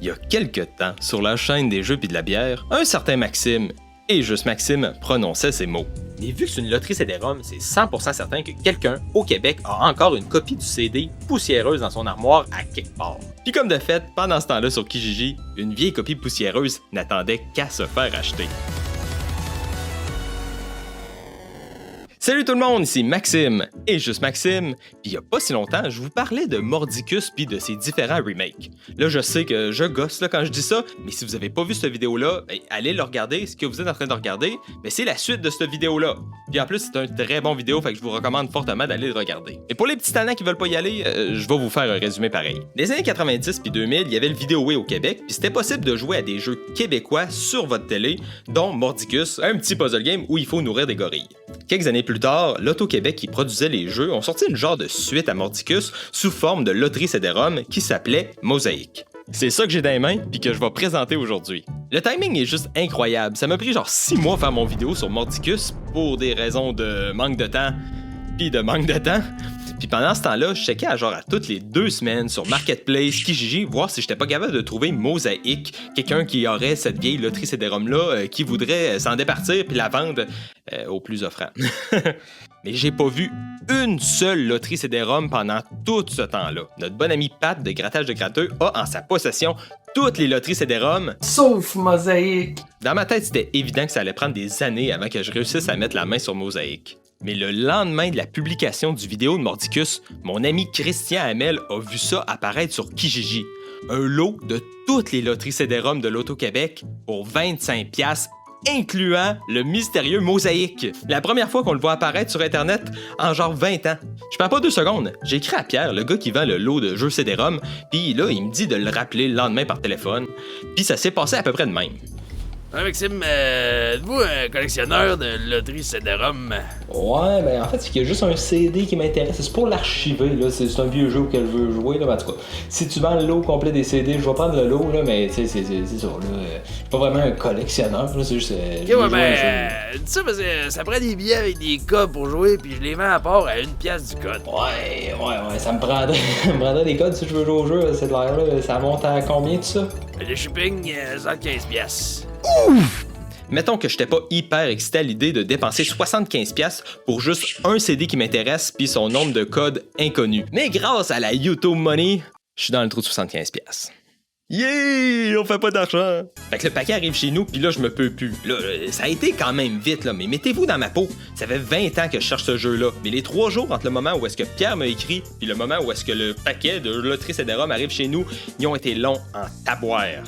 Il y a quelques temps, sur la chaîne des jeux pis de la bière, un certain Maxime, et juste Maxime, prononçait ces mots. Mais vu que c'est une loterie CD-ROM, c'est 100% certain que quelqu'un au Québec a encore une copie du CD poussiéreuse dans son armoire à quelque part. Puis comme de fait, pendant ce temps-là sur Kijiji, une vieille copie poussiéreuse n'attendait qu'à se faire acheter. Salut tout le monde, ici Maxime, et juste Maxime, puis il y a pas si longtemps, je vous parlais de Mordicus puis de ses différents remakes. Là, je sais que je gosse là, quand je dis ça, mais si vous avez pas vu cette vidéo-là, allez le regarder. Ce que vous êtes en train de regarder, c'est la suite de cette vidéo-là. Puis en plus, c'est un très bon vidéo, fait que je vous recommande fortement d'aller le regarder. Et pour les petits talents qui veulent pas y aller, je vais vous faire un résumé pareil. Les années 90 puis 2000, il y avait le Vidéoway au Québec, puis c'était possible de jouer à des jeux québécois sur votre télé, dont Mordicus, un petit puzzle game où il faut nourrir des gorilles. Quelques années plus tard, l'Auto-Québec qui produisait les jeux ont sorti une genre de suite à Mordicus sous forme de loterie CD-ROM qui s'appelait Mosaïque. C'est ça que j'ai dans les mains puis que je vais présenter aujourd'hui. Le timing est juste incroyable. Ça m'a pris genre 6 mois à faire mon vidéo sur Mordicus pour des raisons de manque de temps puis de manque de temps. Puis pendant ce temps-là, je checkais à toutes les 2 semaines sur Marketplace, Kijiji, voir si j'étais pas capable de trouver Mosaïque, quelqu'un qui aurait cette vieille loterie CD-ROM-là, qui voudrait s'en départir puis la vendre au plus offrant. Mais j'ai pas vu une seule loterie CD-ROM pendant tout ce temps-là. Notre bon ami Pat de Grattage de Gratteux a en sa possession toutes les loteries CD-ROM, sauf Mosaïque. Dans ma tête, c'était évident que ça allait prendre des années avant que je réussisse à mettre la main sur Mosaïque. Mais le lendemain de la publication du vidéo de Mordicus, mon ami Christian Hamel a vu ça apparaître sur Kijiji. Un lot de toutes les loteries CD-ROM de l'Auto-Québec pour 25$, incluant le mystérieux Mosaïque. La première fois qu'on le voit apparaître sur Internet en genre 20 ans. Je perds pas 2 secondes. J'ai écrit à Pierre, le gars qui vend le lot de jeux CD-ROM, puis là, il me dit de le rappeler le lendemain par téléphone. Puis ça s'est passé à peu près de même. Ouais, Maxime, êtes-vous un collectionneur de loteries CD-ROM? Ouais, en fait, c'est qu'il y a juste un CD qui m'intéresse. C'est pour l'archiver, là. C'est un vieux jeu auquel je veux jouer, là. Mais en tout cas, si tu vends le lot complet des CD, je vais prendre le lot, là, mais tu sais, c'est ça, là. Je suis pas vraiment un collectionneur, là. C'est juste. Ok, ouais, dis ça parce que ça prend des billets avec des codes pour jouer, puis je les vends à part à 1$ du code. Ouais, ça me prendrait des codes si je veux jouer au jeu, cette là. Ça monte à combien tout ça? Le shipping, 115$. Ouf! Mettons que j'étais pas hyper excité à l'idée de dépenser 75$ pour juste un CD qui m'intéresse puis son nombre de codes inconnu. Mais grâce à la YouTube Money, je suis dans le trou de 75$. Yeah! On fait pas d'argent! Fait que le paquet arrive chez nous, puis là, je me peux plus. Là, ça a été quand même vite, là, mais mettez-vous dans ma peau. Ça fait 20 ans que je cherche ce jeu-là. Mais les 3 jours entre le moment où est-ce que Pierre m'a écrit, puis le moment où est-ce que le paquet de loterie CD-ROM arrive chez nous, ils ont été longs en taboire.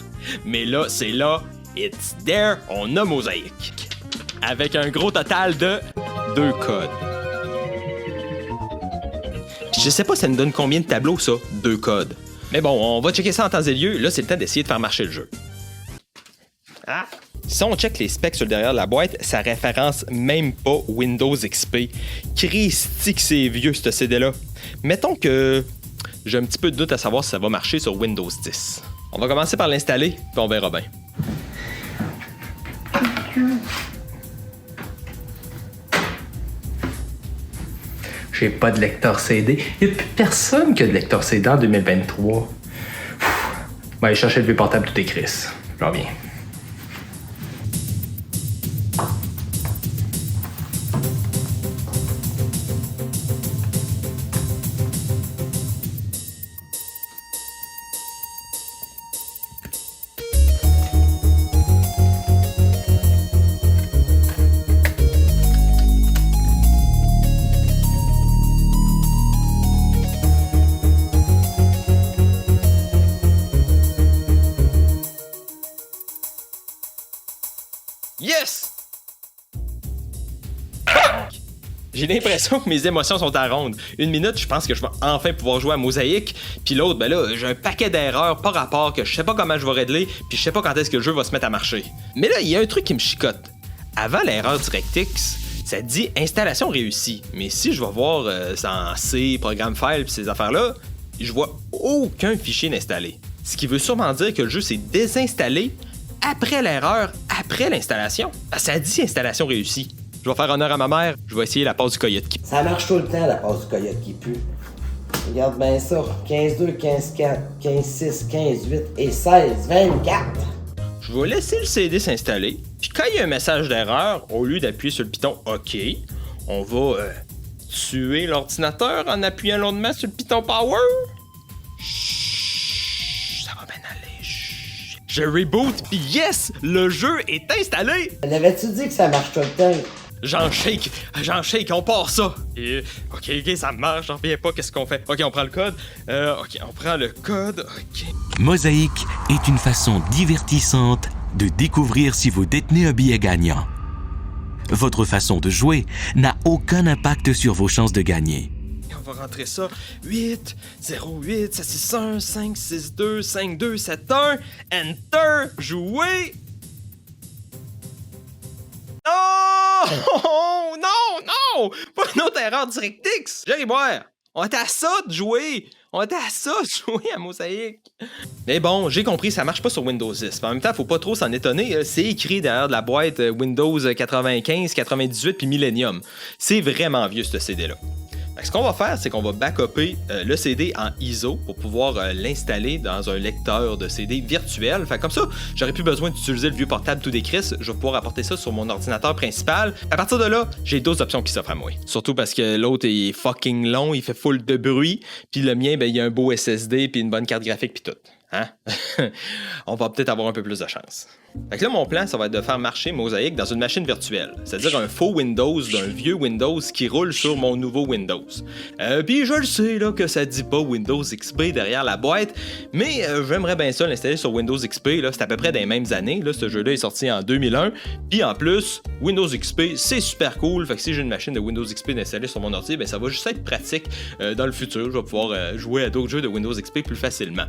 Mais là, c'est là, it's there, on a Mosaïque. Avec un gros total de 2 codes. Je sais pas ça me donne combien de tableaux, ça, 2 codes. Mais bon, on va checker ça en temps et lieu. Là, c'est le temps d'essayer de faire marcher le jeu. Ah! Si on check les specs sur le derrière de la boîte, ça référence même pas Windows XP. Christy que c'est vieux, ce CD-là. Mettons que j'ai un petit peu de doute à savoir si ça va marcher sur Windows 10. On va commencer par l'installer, puis on verra bien. J'ai pas de lecteur CD. Il n'y a plus personne qui a de lecteur CD en 2023. Ben, aller chercher le vieux portable tout est Chris. Je reviens. Yes! J'ai l'impression que mes émotions sont à ronde. Une minute, je pense que je vais enfin pouvoir jouer à Mosaïque, puis l'autre, ben là, j'ai un paquet d'erreurs par rapport que je sais pas comment je vais régler, puis je sais pas quand est-ce que le jeu va se mettre à marcher. Mais là, il y a un truc qui me chicote. Avant l'erreur DirectX, ça dit installation réussie. Mais si je vais voir ça en C, programme file, puis ces affaires-là, je vois aucun fichier d'installer. Ce qui veut sûrement dire que le jeu s'est désinstallé après l'erreur, après l'installation. Ça dit installation réussie. Je vais faire honneur à ma mère, je vais essayer la passe du coyote qui pue. Ça marche tout le temps, la passe du coyote qui pue. Regarde bien ça. 15-2, 15-4, 15-6, 15-8 et 16-24. Je vais laisser le CD s'installer, puis quand il y a un message d'erreur, au lieu d'appuyer sur le piton OK, on va tuer l'ordinateur en appuyant longuement sur le piton Power. Chut, ça va bien aller. Chut. Je reboot, puis yes, le jeu est installé. L'avais-tu dit que ça marche tout le temps? J'en shake, on part ça. Et, ok, ça marche, j'en reviens pas, qu'est-ce qu'on fait? Ok, on prend le code. Ok, on prend le code, ok. Mosaïque est une façon divertissante de découvrir si vous détenez un billet gagnant. Votre façon de jouer n'a aucun impact sur vos chances de gagner. Et on va rentrer ça. 8, 0, 8, 7, 6, 1, 5, 6, 2, 5, 2, 7, 1. Enter, jouer. Oh! Non! Pas une autre erreur DirectX! Jerry Boire! On était à ça de jouer! À Mosaïque! Mais bon, j'ai compris, ça marche pas sur Windows 10. En même temps, faut pas trop s'en étonner. C'est écrit derrière de la boîte Windows 95, 98 puis Millennium. C'est vraiment vieux, ce CD-là. Ce qu'on va faire, c'est qu'on va backuper le CD en ISO pour pouvoir l'installer dans un lecteur de CD virtuel. Fait comme ça, j'aurais plus besoin d'utiliser le vieux portable tout décrit. Je vais pouvoir apporter ça sur mon ordinateur principal. À partir de là, j'ai d'autres options qui s'offrent à moi. Surtout parce que l'autre est fucking long, il fait full de bruit. Puis le mien, ben, il y a un beau SSD puis une bonne carte graphique puis tout. Hein? On va peut-être avoir un peu plus de chance. Fait que là, mon plan, ça va être de faire marcher Mosaïque dans une machine virtuelle. C'est-à-dire un faux Windows d'un vieux Windows qui roule sur mon nouveau Windows. Puis je le sais là, que ça dit pas Windows XP derrière la boîte, mais j'aimerais bien ça l'installer sur Windows XP. C'est à peu près des mêmes années. Là, ce jeu-là est sorti en 2001. Puis en plus, Windows XP, c'est super cool. Fait que si j'ai une machine de Windows XP installée sur mon ordi, ben, ça va juste être pratique dans le futur. Je vais pouvoir jouer à d'autres jeux de Windows XP plus facilement.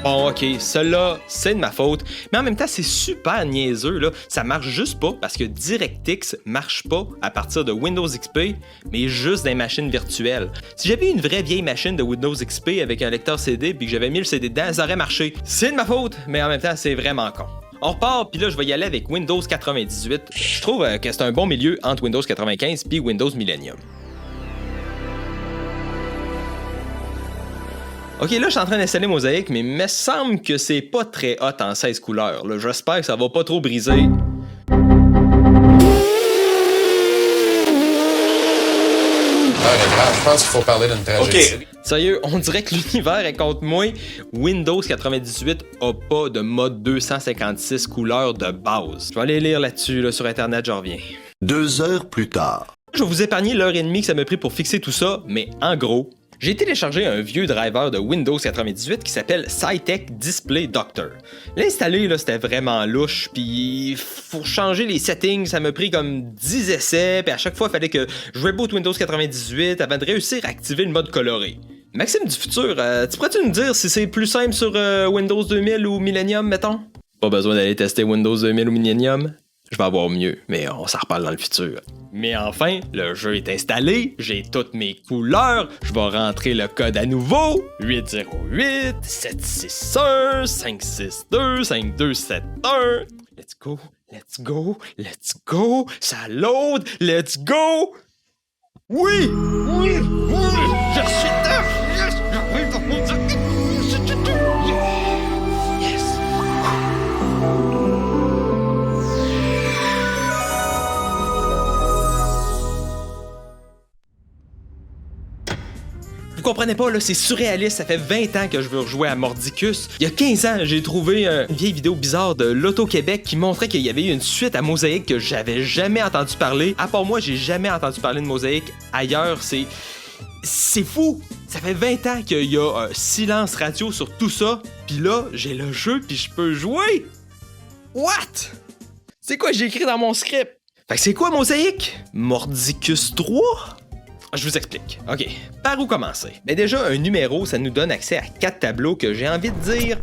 Bon, ok, cela, c'est de ma faute, mais en même temps, c'est super niaiseux, là. Ça marche juste pas parce que DirectX marche pas à partir de Windows XP, mais juste des machines virtuelles. Si j'avais une vraie vieille machine de Windows XP avec un lecteur CD puis que j'avais mis le CD dedans, ça aurait marché. C'est de ma faute, mais en même temps, c'est vraiment con. On repart, puis là, je vais y aller avec Windows 98. Je trouve que c'est un bon milieu entre Windows 95 puis Windows Millennium. Ok, là, je suis en train d'installer Mosaïque, mais il me semble que c'est pas très hot en 16 couleurs. Là. J'espère que ça va pas trop briser. Je pense qu'il faut parler d'une tragédie. Ok. Sérieux, on dirait que l'univers est contre moi. Windows 98 a pas de mode 256 couleurs de base. Je vais aller lire là-dessus, là, sur Internet, j'en reviens. 2 heures plus tard. Je vais vous épargner l'heure et demie que ça m'a pris pour fixer tout ça, mais en gros, j'ai téléchargé un vieux driver de Windows 98 qui s'appelle SciTech Display Doctor. L'installer, là, c'était vraiment louche, puis pour changer les settings, ça m'a pris comme 10 essais, puis à chaque fois, il fallait que je reboot Windows 98 avant de réussir à activer le mode coloré. Maxime du futur, tu pourrais-tu nous dire si c'est plus simple sur Windows 2000 ou Millennium, mettons? Pas besoin d'aller tester Windows 2000 ou Millennium. Je vais avoir mieux, mais on s'en reparle dans le futur. Mais enfin, le jeu est installé, j'ai toutes mes couleurs, je vais rentrer le code à nouveau. 808 761 562 5271. Let's go, let's go, let's go. Ça load, let's go. Oui, oui, oui, je suis dedans. Yes, j'arrive dans mon truc. Yes. Vous comprenez pas, là, c'est surréaliste, ça fait 20 ans que je veux rejouer à Mordicus. Il y a 15 ans, j'ai trouvé une vieille vidéo bizarre de l'Auto-Québec qui montrait qu'il y avait eu une suite à Mosaïque que j'avais jamais entendu parler. À part moi, j'ai jamais entendu parler de Mosaïque. Ailleurs, c'est fou! Ça fait 20 ans qu'il y a un silence radio sur tout ça, pis là, j'ai le jeu pis je peux jouer! What? C'est quoi j'ai écrit dans mon script? Fait que c'est quoi Mosaïque? Mordicus 3? Je vous explique. OK, par où commencer? Ben déjà, un numéro, ça nous donne accès à 4 tableaux que j'ai envie de dire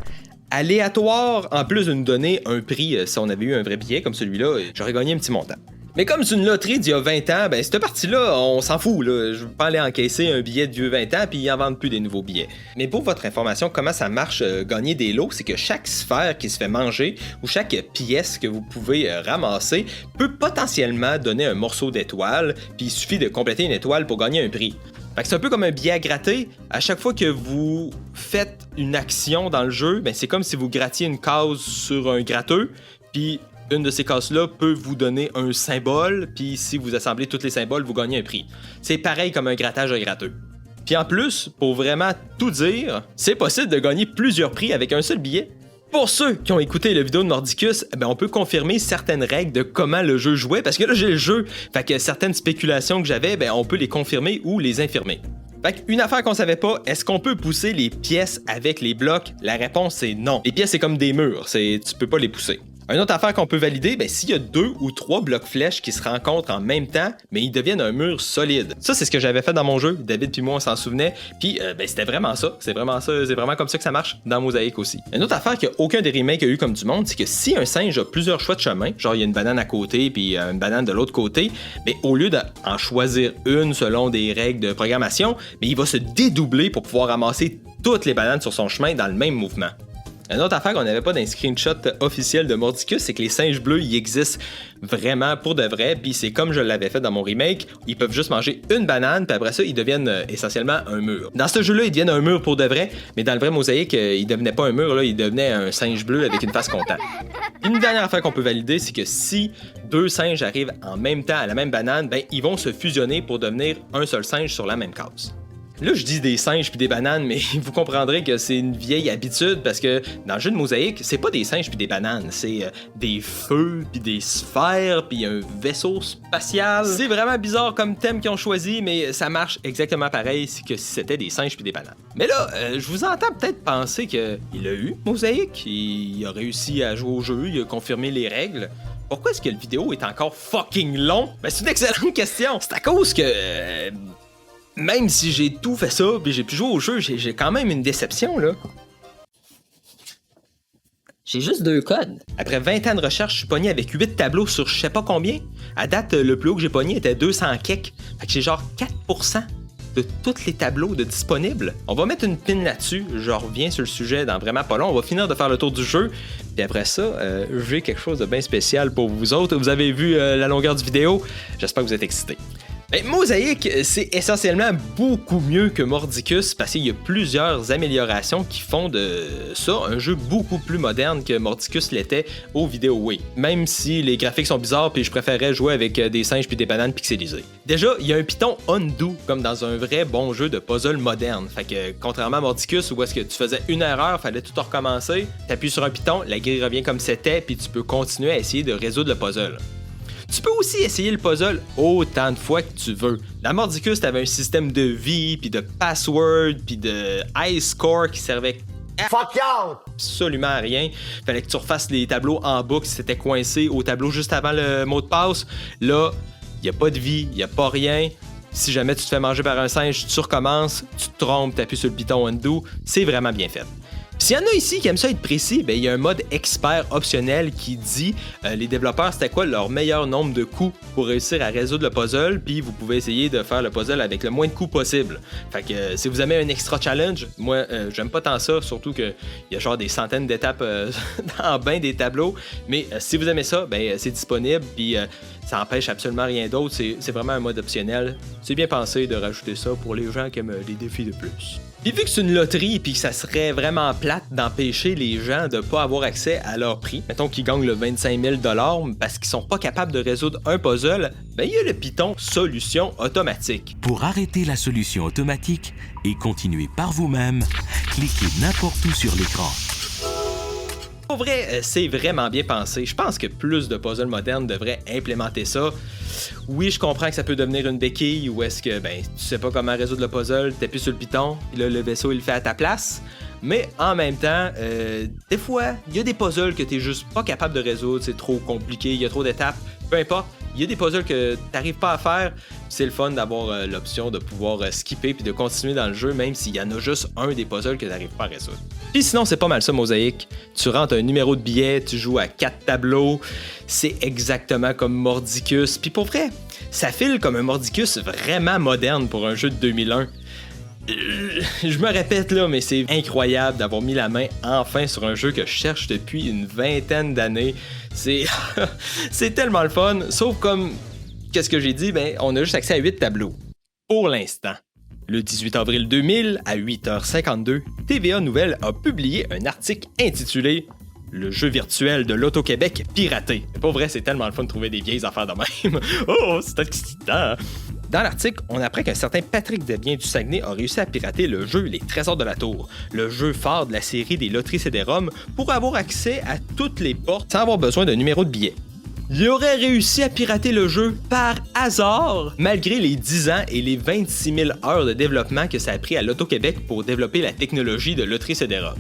aléatoires, en plus de nous donner un prix. Si on avait eu un vrai billet comme celui-là, j'aurais gagné un petit montant. Mais comme c'est une loterie d'il y a 20 ans, ben cette partie-là, on s'en fout. Là. Je veux pas aller encaisser un billet de vieux 20 ans puis ils en vendent plus des nouveaux billets. Mais pour votre information, comment ça marche gagner des lots, c'est que chaque sphère qui se fait manger ou chaque pièce que vous pouvez ramasser peut potentiellement donner un morceau d'étoile, puis il suffit de compléter une étoile pour gagner un prix. Fait que c'est un peu comme un billet à gratter. À chaque fois que vous faites une action dans le jeu, ben c'est comme si vous grattiez une case sur un gratteux, puis une de ces cases-là peut vous donner un symbole, puis si vous assemblez tous les symboles, vous gagnez un prix. C'est pareil comme un grattage de gratteux. Puis en plus, pour vraiment tout dire, c'est possible de gagner plusieurs prix avec un seul billet. Pour ceux qui ont écouté la vidéo de Mordicus, ben on peut confirmer certaines règles de comment le jeu jouait, parce que là j'ai le jeu, fait que certaines spéculations que j'avais, ben on peut les confirmer ou les infirmer. Fait qu'une affaire qu'on savait pas, est-ce qu'on peut pousser les pièces avec les blocs? La réponse c'est non. Les pièces c'est comme des murs, tu peux pas les pousser. Une autre affaire qu'on peut valider, ben s'il y a 2 ou 3 blocs flèches qui se rencontrent en même temps, mais ils deviennent un mur solide. Ça, c'est ce que j'avais fait dans mon jeu. David puis moi, on s'en souvenait. Puis, ben c'était vraiment ça. C'est vraiment comme ça que ça marche dans Mosaïque aussi. Une autre affaire qu'aucun des remakes a eu comme du monde, c'est que si un singe a plusieurs choix de chemin, genre il y a une banane à côté puis une banane de l'autre côté, ben au lieu d'en choisir une selon des règles de programmation, ben il va se dédoubler pour pouvoir ramasser toutes les bananes sur son chemin dans le même mouvement. Une autre affaire qu'on n'avait pas dans les screenshots officiels de Mordicus, c'est que les singes bleus, ils existent vraiment pour de vrai, puis c'est comme je l'avais fait dans mon remake, ils peuvent juste manger une banane, puis après ça, ils deviennent essentiellement un mur. Dans ce jeu-là, ils deviennent un mur pour de vrai, mais dans le vrai Mosaïque, ils devenaient pas un mur, là, ils devenaient un singe bleu avec une face contente. Une dernière affaire qu'on peut valider, c'est que si 2 singes arrivent en même temps à la même banane, ben ils vont se fusionner pour devenir un seul singe sur la même case. Là, je dis des singes puis des bananes, mais vous comprendrez que c'est une vieille habitude parce que dans le jeu de Mosaïque, c'est pas des singes puis des bananes, c'est des feux puis des sphères puis un vaisseau spatial. C'est vraiment bizarre comme thème qu'ils ont choisi, mais ça marche exactement pareil que si c'était des singes puis des bananes. Mais là, je vous entends peut-être penser qu'il a eu Mosaïque, il a réussi à jouer au jeu, il a confirmé les règles. Pourquoi est-ce que le vidéo est encore fucking long? Ben, c'est une excellente question. C'est à cause que... même si j'ai tout fait ça, puis j'ai pu jouer au jeu, j'ai quand même une déception, là. J'ai juste 2 codes. Après 20 ans de recherche, je suis pogné avec 8 tableaux sur je sais pas combien. À date, le plus haut que j'ai pogné était 200 kek. Fait que j'ai genre 4% de tous les tableaux de disponibles. On va mettre une pin là-dessus. Je reviens sur le sujet dans vraiment pas long. On va finir de faire le tour du jeu. Puis après ça, j'ai quelque chose de bien spécial pour vous autres. Vous avez vu la longueur du vidéo. J'espère que vous êtes excités. Ben, Mosaïque, c'est essentiellement beaucoup mieux que Mordicus parce qu'il y a plusieurs améliorations qui font de ça un jeu beaucoup plus moderne que Mordicus l'était au VideoWay. Même si les graphiques sont bizarres puis je préférais jouer avec des singes puis des bananes pixelisées. Déjà, il y a un piton undo comme dans un vrai bon jeu de puzzle moderne. Fait que contrairement à Mordicus où est-ce que tu faisais une erreur, fallait tout recommencer, t'appuies sur un piton, la grille revient comme c'était puis tu peux continuer à essayer de résoudre le puzzle. Tu peux aussi essayer le puzzle autant de fois que tu veux. Dans Mordicus, t'avais un système de vie, puis de password, puis de high score qui servait absolument à rien. Fallait que tu refasses les tableaux en boucle si t'étais coincé au tableau juste avant le mot de passe. Là, y a pas de vie, y a pas rien. Si jamais tu te fais manger par un singe, tu recommences, tu te trompes, t'appuies sur le piton undo. C'est vraiment bien fait. S'il y en a ici qui aiment ça être précis, ben il y a un mode expert optionnel qui dit les développeurs c'était quoi leur meilleur nombre de coups pour réussir à résoudre le puzzle, puis vous pouvez essayer de faire le puzzle avec le moins de coups possible. Fait que si vous aimez un extra challenge, moi j'aime pas tant ça, surtout qu'il y a genre des centaines d'étapes dans ben des tableaux, mais si vous aimez ça, ben c'est disponible, puis ça empêche absolument rien d'autre, c'est vraiment un mode optionnel. C'est bien pensé de rajouter ça pour les gens qui aiment les défis de plus. Puis vu que c'est une loterie puis que ça serait vraiment plate d'empêcher les gens de pas avoir accès à leur prix, mettons qu'ils gagnent le 25 000 $ parce qu'ils sont pas capables de résoudre un puzzle, ben il y a le piton solution automatique. Pour arrêter la solution automatique et continuer par vous-même, cliquez n'importe où sur l'écran. Pour vrai, c'est vraiment bien pensé. Je pense que plus de puzzles modernes devraient implémenter ça. Oui, je comprends que ça peut devenir une béquille ou est-ce que tu sais pas comment résoudre le puzzle, t'appuies sur le piton, puis là le vaisseau il le fait à ta place. Mais en même temps, des fois, il y a des puzzles que t'es juste pas capable de résoudre, c'est trop compliqué, il y a trop d'étapes, peu importe. Il y a des puzzles que t'arrives pas à faire, C'est le fun d'avoir l'option de pouvoir skipper puis de continuer dans le jeu, même s'il y en a juste un des puzzles que tu n'arrives pas à résoudre. Puis sinon, c'est pas mal ça, Mosaïque. Tu rentres un numéro de billet, tu joues à 4 tableaux. C'est exactement comme Mordicus. Puis pour vrai, ça file comme un Mordicus vraiment moderne pour un jeu de 2001. Je me répète là, mais c'est incroyable d'avoir mis la main enfin sur un jeu que je cherche depuis une vingtaine d'années. C'est tellement le fun, sauf comme, qu'est-ce que j'ai dit? Ben, on a juste accès à 8 tableaux. Pour l'instant. Le 18 avril 2000, à 8h52, TVA Nouvelles a publié un article intitulé « Le jeu virtuel de l'Auto-Québec piraté ». Pour vrai, c'est tellement le fun de trouver des vieilles affaires de même. Oh, c'est excitant! Dans l'article, on apprend qu'un certain Patrick Desbiens du Saguenay a réussi à pirater le jeu Les Trésors de la Tour, le jeu phare de la série des loteries CD-ROM, pour avoir accès à toutes les portes sans avoir besoin d'un numéro de billet. Il aurait réussi à pirater le jeu par hasard, malgré les 10 ans et les 26 000 heures de développement que ça a pris à l'Auto-Québec pour développer la technologie de loterie CD-ROM.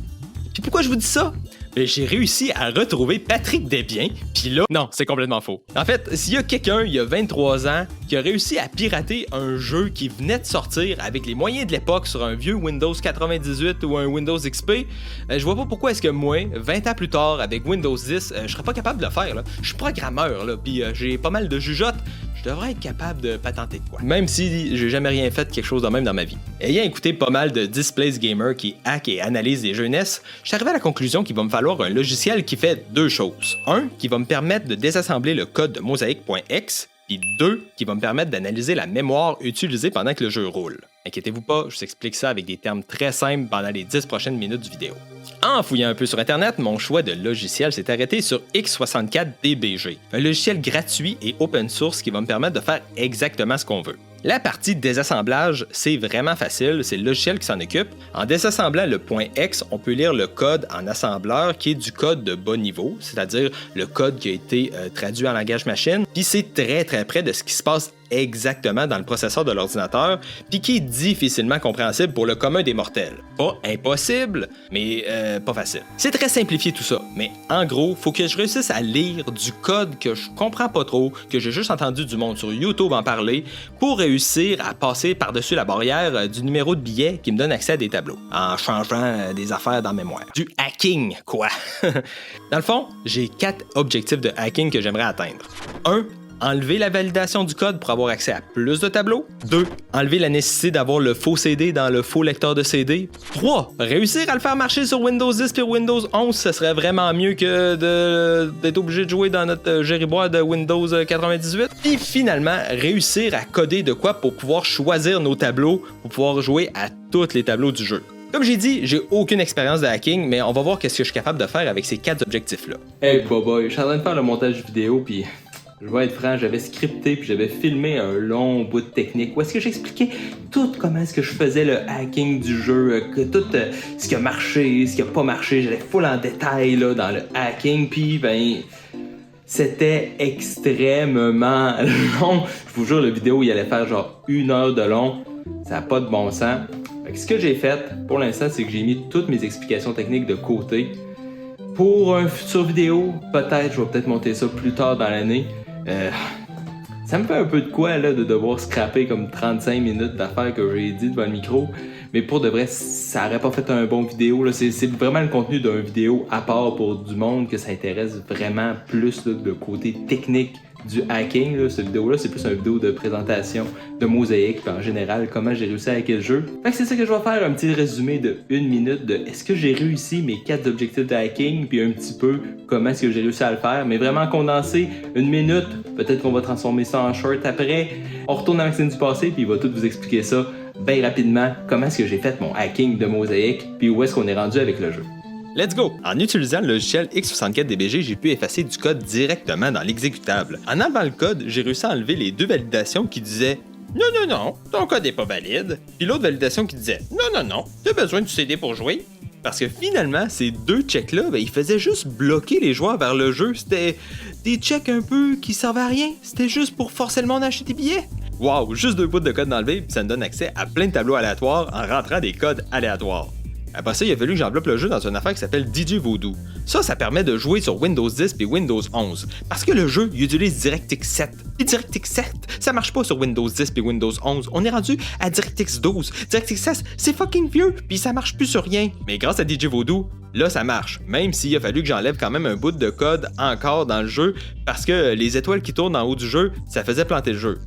Puis pourquoi je vous dis ça? Ben, j'ai réussi à retrouver Patrick Desbiens, puis là, non, c'est complètement faux. En fait, s'il y a quelqu'un, il y a 23 ans, qui a réussi à pirater un jeu qui venait de sortir avec les moyens de l'époque sur un vieux Windows 98 ou un Windows XP, je vois pas pourquoi est-ce que moi, 20 ans plus tard, avec Windows 10, je serais pas capable de le faire, là. Je suis programmeur, là, puis j'ai pas mal de jugeotes. Je devrais être capable de patenter de quoi. Même si j'ai jamais rien fait de quelque chose de même dans ma vie. Ayant écouté pas mal de Displays Gamer qui hack et analyse des jeux NES, je suis arrivé à la conclusion qu'il va me falloir un logiciel qui fait deux choses. Un, qui va me permettre de désassembler le code de Mosaic.exe, puis deux, qui va me permettre d'analyser la mémoire utilisée pendant que le jeu roule. Inquiétez-vous pas, je vous explique ça avec des termes très simples pendant les 10 prochaines minutes du vidéo. En fouillant un peu sur Internet, mon choix de logiciel s'est arrêté sur X64DBG, un logiciel gratuit et open source qui va me permettre de faire exactement ce qu'on veut. La partie désassemblage, c'est vraiment facile, c'est le logiciel qui s'en occupe. En désassemblant le .x, on peut lire le code en assembleur qui est du code de bas niveau, c'est-à-dire le code qui a été traduit en langage machine, puis c'est très très près de ce qui se passe exactement dans le processeur de l'ordinateur, puis qui est difficilement compréhensible pour le commun des mortels. Pas impossible, mais pas facile. C'est très simplifié tout ça, mais en gros, faut que je réussisse à lire du code que je comprends pas trop, que j'ai juste entendu du monde sur YouTube en parler, pour réussir à passer par-dessus la barrière du numéro de billet qui me donne accès à des tableaux, en changeant des affaires dans la mémoire. Du hacking, quoi! Dans le fond, j'ai 4 objectifs de hacking que j'aimerais atteindre. 1. Enlever la validation du code pour avoir accès à plus de tableaux. 2. Enlever la nécessité d'avoir le faux CD dans le faux lecteur de CD. 3. Réussir à le faire marcher sur Windows 10 et Windows 11, ce serait vraiment mieux que d'être obligé de jouer dans notre gériboire de Windows 98. Puis finalement, réussir à coder de quoi pour pouvoir choisir nos tableaux, pour pouvoir jouer à tous les tableaux du jeu. Comme j'ai dit, j'ai aucune expérience de hacking, mais on va voir qu'est-ce que je suis capable de faire avec ces 4 objectifs-là. Hey boy, je suis en train de faire le montage vidéo, puis je vais être franc, j'avais scripté puis j'avais filmé un long bout de technique où est-ce que j'expliquais tout comment est-ce que je faisais le hacking du jeu, que tout ce qui a marché, ce qui a pas marché, j'allais full en détail là, dans le hacking, puis ben c'était extrêmement long. Je vous jure, la vidéo il allait faire genre 1 heure de long, ça n'a pas de bon sens. Fait que ce que j'ai fait pour l'instant, c'est que j'ai mis toutes mes explications techniques de côté. Pour un futur vidéo, peut-être, je vais peut-être monter ça plus tard dans l'année. Ça me fait un peu de quoi là de devoir scraper comme 35 minutes d'affaires que j'ai dit devant le micro, mais pour de vrai, ça aurait pas fait un bon vidéo là. C'est vraiment le contenu d'un vidéo à part pour du monde que ça intéresse vraiment plus là, de côté technique du hacking. Là. Cette vidéo-là, c'est plus une vidéo de présentation de Mosaic, puis en général, comment j'ai réussi à hacker le jeu. Fait que c'est ça que je vais faire, un petit résumé de 1 minute de est-ce que j'ai réussi mes 4 objectifs de hacking, puis un petit peu comment est-ce que j'ai réussi à le faire, mais vraiment condensé, 1 minute, peut-être qu'on va transformer ça en short après. On retourne à Maxime du passé, puis il va tout vous expliquer ça bien rapidement, comment est-ce que j'ai fait mon hacking de Mosaic, puis où est-ce qu'on est rendu avec le jeu. Let's go! En utilisant le logiciel X64DBG, j'ai pu effacer du code directement dans l'exécutable. En enlevant le code, j'ai réussi à enlever les 2 validations qui disaient « Non, non, non, ton code n'est pas valide », puis l'autre validation qui disait « Non, non, non, t'as besoin du CD pour jouer ». Parce que finalement, ces 2 checks-là, ben, ils faisaient juste bloquer les joueurs vers le jeu. C'était des checks un peu qui servaient à rien. C'était juste pour forcer le monde à acheter des billets. Wow, juste 2 bouts de code enlevés, puis ça me donne accès à plein de tableaux aléatoires en rentrant des codes aléatoires. Après ça, il a fallu que j'enveloppe le jeu dans une affaire qui s'appelle DJ Voodoo. Ça permet de jouer sur Windows 10 et Windows 11. Parce que le jeu, il utilise DirectX 7. Et DirectX 7, ça marche pas sur Windows 10 et Windows 11. On est rendu à DirectX 12. DirectX 16, c'est fucking vieux, puis ça marche plus sur rien. Mais grâce à DJ Voodoo, là, ça marche. Même s'il a fallu que j'enlève quand même un bout de code encore dans le jeu, parce que les étoiles qui tournent en haut du jeu, ça faisait planter le jeu.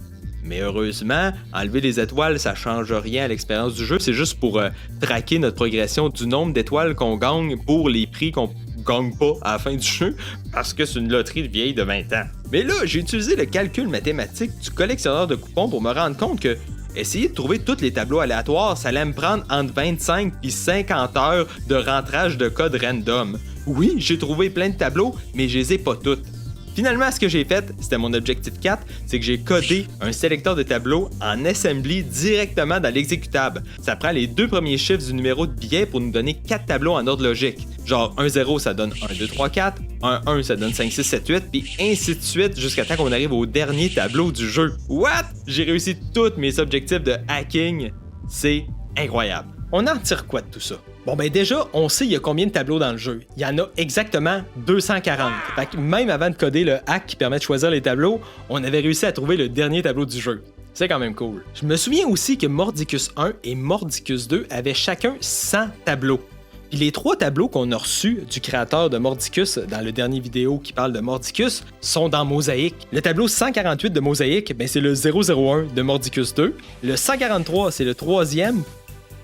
Mais heureusement, enlever les étoiles, ça change rien à l'expérience du jeu. C'est juste pour traquer notre progression du nombre d'étoiles qu'on gagne pour les prix qu'on gagne pas à la fin du jeu, parce que c'est une loterie vieille de 20 ans. Mais là, j'ai utilisé le calcul mathématique du collectionneur de coupons pour me rendre compte que essayer de trouver tous les tableaux aléatoires, ça allait me prendre entre 25 et 50 heures de rentrage de code random. Oui, j'ai trouvé plein de tableaux, mais je les ai pas toutes. Finalement, ce que j'ai fait, c'était mon objectif 4, c'est que j'ai codé un sélecteur de tableaux en assembly directement dans l'exécutable. Ça prend les 2 premiers chiffres du numéro de billet pour nous donner 4 tableaux en ordre logique. Genre 1-0, ça donne 1, 2, 3, 4, 1-1, ça donne 5, 6, 7, 8, puis ainsi de suite jusqu'à temps qu'on arrive au dernier tableau du jeu. What? J'ai réussi tous mes objectifs de hacking. C'est incroyable. On en tire quoi de tout ça? Bon ben déjà, on sait il y a combien de tableaux dans le jeu. Il y en a exactement 240. Fait que même avant de coder le hack qui permet de choisir les tableaux, on avait réussi à trouver le dernier tableau du jeu. C'est quand même cool. Je me souviens aussi que Mordicus 1 et Mordicus 2 avaient chacun 100 tableaux. Puis les 3 tableaux qu'on a reçus du créateur de Mordicus dans le dernier vidéo qui parle de Mordicus sont dans Mosaïque. Le tableau 148 de Mosaïque, ben c'est le 001 de Mordicus 2. Le 143, c'est le 3e.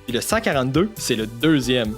Puis le 142, c'est le 2e.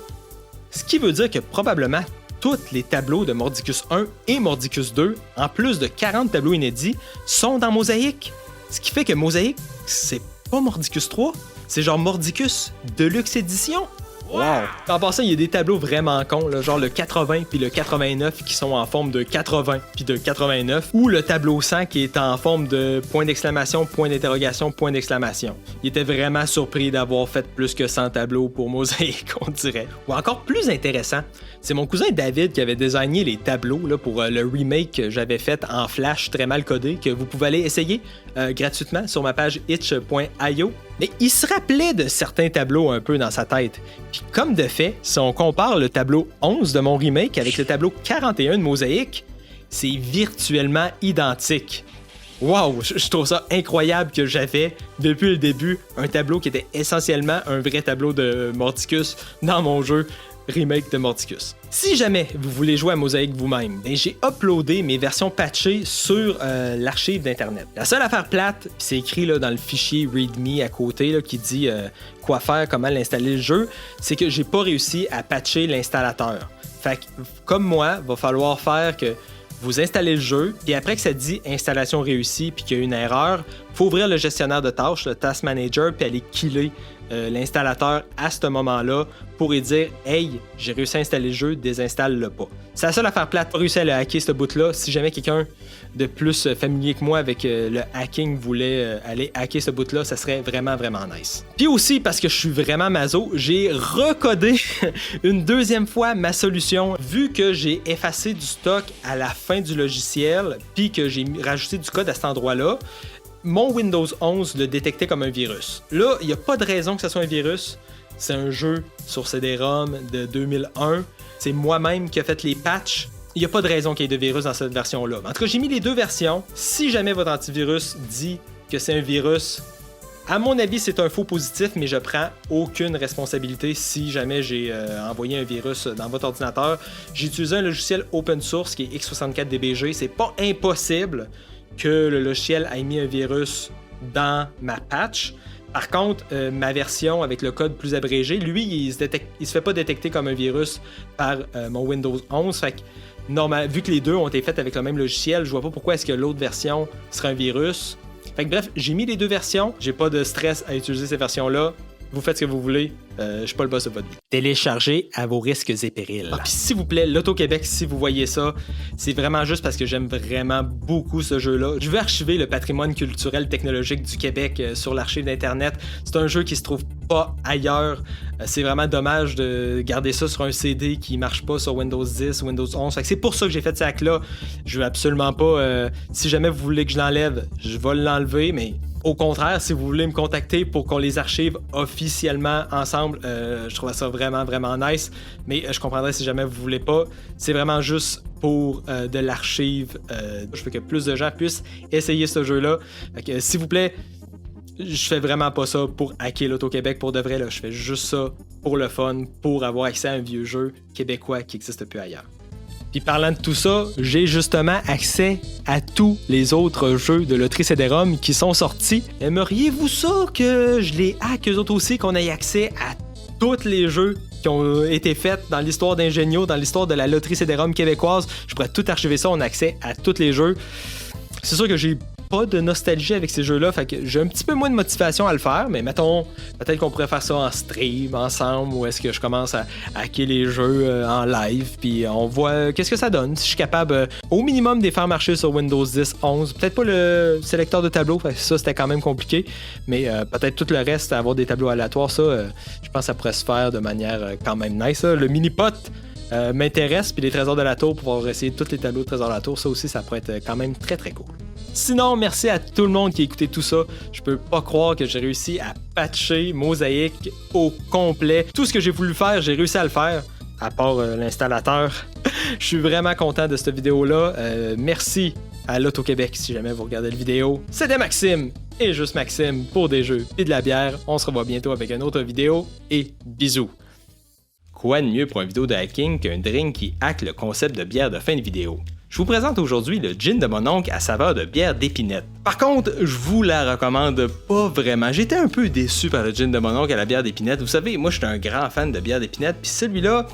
Ce qui veut dire que probablement tous les tableaux de Mordicus 1 et Mordicus 2, en plus de 40 tableaux inédits, sont dans Mosaïque. Ce qui fait que Mosaïque, c'est pas Mordicus 3, c'est genre Mordicus Deluxe Edition. Wow! En passant, il y a des tableaux vraiment cons, là, genre le 80 puis le 89 qui sont en forme de 80 puis de 89, ou le tableau 100 qui est en forme de point d'exclamation, point d'interrogation, point d'exclamation. Il était vraiment surpris d'avoir fait plus que 100 tableaux pour Mosaïque, on dirait. Ou encore plus intéressant, c'est mon cousin David qui avait designé les tableaux là, pour le remake que j'avais fait en Flash très mal codé, que vous pouvez aller essayer gratuitement sur ma page itch.io. Mais il se rappelait de certains tableaux un peu dans sa tête. Puis comme de fait, si on compare le tableau 11 de mon remake avec le tableau 41 de Mosaïque, c'est virtuellement identique. Wow, je trouve ça incroyable que j'avais, depuis le début, un tableau qui était essentiellement un vrai tableau de Mordicus dans mon jeu remake de Mordicus. Si jamais vous voulez jouer à Mosaïque vous-même, ben j'ai uploadé mes versions patchées sur l'archive d'Internet. La seule affaire plate, c'est écrit là, dans le fichier README à côté là, qui dit quoi faire, comment l'installer le jeu, c'est que j'ai pas réussi à patcher l'installateur. Fait que, comme moi, va falloir faire que vous installez le jeu, puis après que ça dit installation réussie puis qu'il y a une erreur, faut ouvrir le gestionnaire de tâches, le Task Manager, puis aller killer l'installateur à ce moment-là pour lui dire « Hey, j'ai réussi à installer le jeu, désinstalle-le pas ». C'est la seule affaire plate, pas réussi à le hacker ce bout-là. Si jamais quelqu'un de plus familier que moi avec le hacking voulait aller hacker ce bout-là, ça serait vraiment, vraiment nice. Puis aussi, parce que je suis vraiment maso, j'ai recodé une deuxième fois ma solution. Vu que j'ai effacé du stock à la fin du logiciel, puis que j'ai rajouté du code à cet endroit-là, mon Windows 11 le détectait comme un virus. Là, il n'y a pas de raison que ce soit un virus. C'est un jeu sur CD-ROM de 2001. C'est moi-même qui ai fait les patchs. Il n'y a pas de raison qu'il y ait de virus dans cette version-là. En tout cas, j'ai mis les deux versions. Si jamais votre antivirus dit que c'est un virus, à mon avis, c'est un faux positif, mais je prends aucune responsabilité si jamais j'ai envoyé un virus dans votre ordinateur. J'ai utilisé un logiciel open source qui est X64DBG. C'est pas impossible que le logiciel ait mis un virus dans ma patch. Par contre, ma version avec le code plus abrégé, lui, il se fait pas détecter comme un virus par mon Windows 11. Fait que, vu que les deux ont été faits avec le même logiciel, je vois pas pourquoi est-ce que l'autre version serait un virus. Fait que bref, j'ai mis les deux versions. J'ai pas de stress à utiliser ces versions-là. Vous faites ce que vous voulez. Je suis pas le boss de votre vie. Téléchargez à vos risques et périls. Puis s'il vous plaît, l'Auto-Québec, si vous voyez ça, c'est vraiment juste parce que j'aime vraiment beaucoup ce jeu-là. Je veux archiver le patrimoine culturel technologique du Québec sur l'archive d'Internet. C'est un jeu qui se trouve pas ailleurs. C'est vraiment dommage de garder ça sur un CD qui marche pas sur Windows 10, Windows 11. Fait que c'est pour ça que j'ai fait ce hack-là. Je veux absolument pas... si jamais vous voulez que je l'enlève, je vais l'enlever, mais Au contraire, si vous voulez me contacter pour qu'on les archive officiellement ensemble, je trouve ça vraiment, vraiment nice. Mais je comprendrais si jamais vous voulez pas. C'est vraiment juste pour de l'archive. Je veux que plus de gens puissent essayer ce jeu-là. Fait que, s'il vous plaît, je fais vraiment pas ça pour hacker l'Auto-Québec pour de vrai. Là. Je fais juste ça pour le fun, pour avoir accès à un vieux jeu québécois qui n'existe plus ailleurs. Puis parlant de tout ça, j'ai justement accès à tous les autres jeux de Loterie CD-ROM qui sont sortis. Aimeriez-vous ça que je les hack eux autres aussi, qu'on ait accès à tous les jeux qui ont été faits dans l'histoire d'Ingenio, dans l'histoire de la Loterie CD-ROM québécoise? Je pourrais tout archiver ça, on a accès à tous les jeux. C'est sûr que j'ai pas de nostalgie avec ces jeux-là, fait que j'ai un petit peu moins de motivation à le faire, mais mettons, peut-être qu'on pourrait faire ça en stream ensemble, ou est-ce que je commence à hacker les jeux en live, puis on voit qu'est-ce que ça donne, si je suis capable au minimum de les faire marcher sur Windows 10, 11, peut-être pas le sélecteur de tableau, fait que ça c'était quand même compliqué, mais peut-être tout le reste, avoir des tableaux aléatoires, ça, je pense que ça pourrait se faire de manière quand même nice. Là. Le mini-pot m'intéresse, puis les trésors de la tour, pour pouvoir essayer tous les tableaux de trésors de la tour, ça aussi, ça pourrait être quand même très très cool. Sinon, merci à tout le monde qui a écouté tout ça. Je peux pas croire que j'ai réussi à patcher Mosaïque au complet. Tout ce que j'ai voulu faire, j'ai réussi à le faire, à part l'installateur. Je suis vraiment content de cette vidéo-là. Merci à l'Auto-Québec si jamais vous regardez la vidéo. C'était Maxime et juste Maxime pour des jeux et de la bière. On se revoit bientôt avec une autre vidéo et bisous. Quoi de mieux pour une vidéo de hacking qu'un drink qui hack le concept de bière de fin de vidéo? Je vous présente aujourd'hui le gin de mon oncle à saveur de bière d'épinette. Par contre, je vous la recommande pas vraiment. J'étais un peu déçu par le gin de mon oncle à la bière d'épinette. Vous savez, moi je suis un grand fan de bière d'épinette, puis celui-là,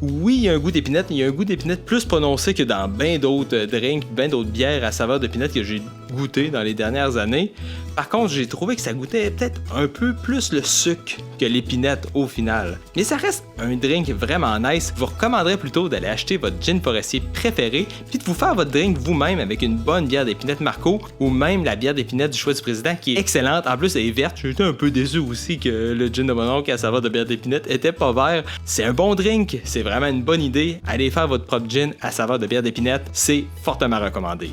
oui, il y a un goût d'épinette, mais il y a un goût d'épinette plus prononcé que dans bien d'autres drinks, bien d'autres bières à saveur d'épinette que j'ai goûté dans les dernières années. Par contre, j'ai trouvé que ça goûtait peut-être un peu plus le sucre que l'épinette au final. Mais ça reste un drink vraiment nice. Je vous recommanderais plutôt d'aller acheter votre gin forestier préféré, puis de vous faire votre drink vous-même avec une bonne bière d'épinette Marco, ou même la bière d'épinette du choix du président qui est excellente. En plus, elle est verte. J'étais un peu déçu aussi que le gin de mon oncle à saveur de bière d'épinette était pas vert. C'est un bon drink. C'est vraiment une bonne idée. Allez faire votre propre gin à saveur de bière d'épinette. C'est fortement recommandé.